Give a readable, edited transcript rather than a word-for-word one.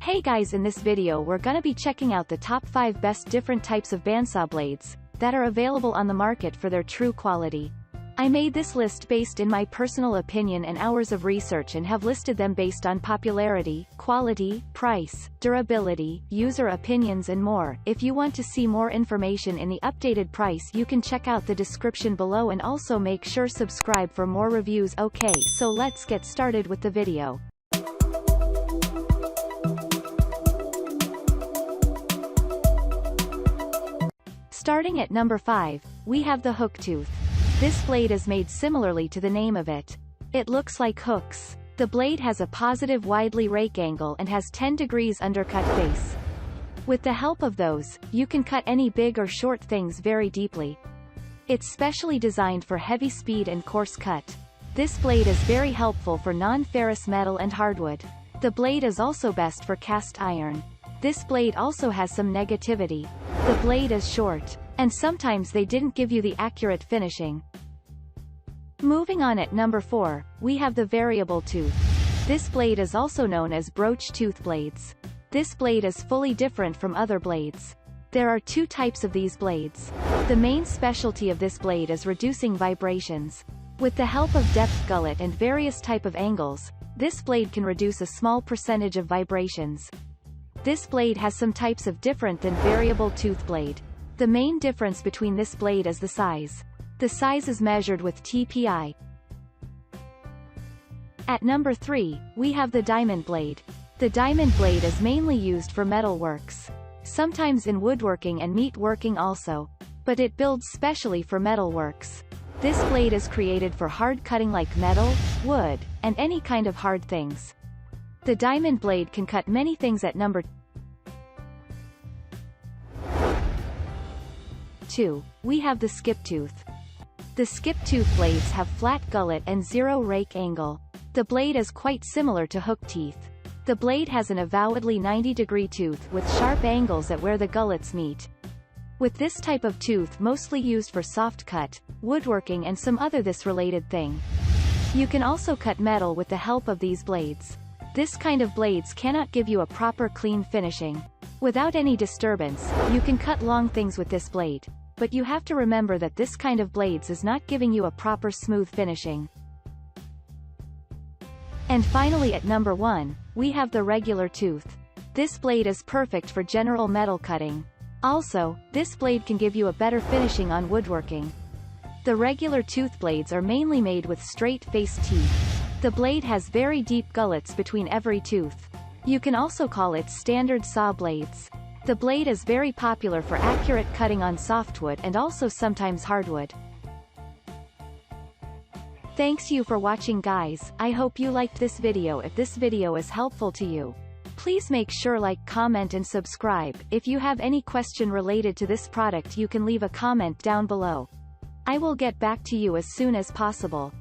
Hey guys, in this video we're gonna be checking out the top 5 best different types of bandsaw blades that are available on the market for their true quality. I made this list based in my personal opinion and hours of research and have listed them based on popularity, quality, price, durability, user opinions and more. If you want to see more information in the updated price, you can check out the description below and also make sure subscribe for more reviews. Okay, so let's get started with the video. Starting at number 5, we have the hook tooth. This blade is made similarly to the name of it. It looks like hooks. The blade has a positive widely rake angle and has 10 degrees undercut face. With the help of those, you can cut any big or short things very deeply. It's specially designed for heavy speed and coarse cut. This blade is very helpful for non-ferrous metal and hardwood. The blade is also best for cast iron. This blade also has some negativity. The blade is short, and sometimes they didn't give you the accurate finishing. Moving on, at number 4, we have the variable tooth. This blade is also known as brooch tooth blades. This blade is fully different from other blades. There are 2 types of these blades. The main specialty of this blade is reducing vibrations. With the help of depth gullet and various type of angles, this blade can reduce a small percentage of vibrations. This blade has some types of different than variable tooth blade. The main difference between this blade is the size. The size is measured with TPI. At number 3, we have the diamond blade. The diamond blade is mainly used for metal works. Sometimes in woodworking and meatworking also. But it builds specially for metal works. This blade is created for hard cutting like metal, wood, and any kind of hard things. The diamond blade can cut many things. At number 2, we have the skip tooth. The skip tooth blades have flat gullet and 0 rake angle. The blade is quite similar to hook teeth. The blade has an avowedly 90-degree tooth with sharp angles at where the gullets meet. With this type of tooth mostly used for soft cut, woodworking and some other this related thing. You can also cut metal with the help of these blades. This kind of blades cannot give you a proper clean finishing. Without any disturbance, you can cut long things with this blade, but you have to remember that this kind of blades is not giving you a proper smooth finishing. And finally, at number 1, we have the regular tooth. This blade is perfect for general metal cutting. Also, this blade can give you a better finishing on woodworking. The regular tooth blades are mainly made with straight-faced teeth. The blade has very deep gullets between every tooth. You can also call it standard saw blades. The blade is very popular for accurate cutting on softwood and also sometimes hardwood. Thanks you for watching, guys. I hope you liked this video. If this video is helpful to you, please make sure like, comment and subscribe. If you have any question related to this product, you can leave a comment down below. I will get back to you as soon as possible.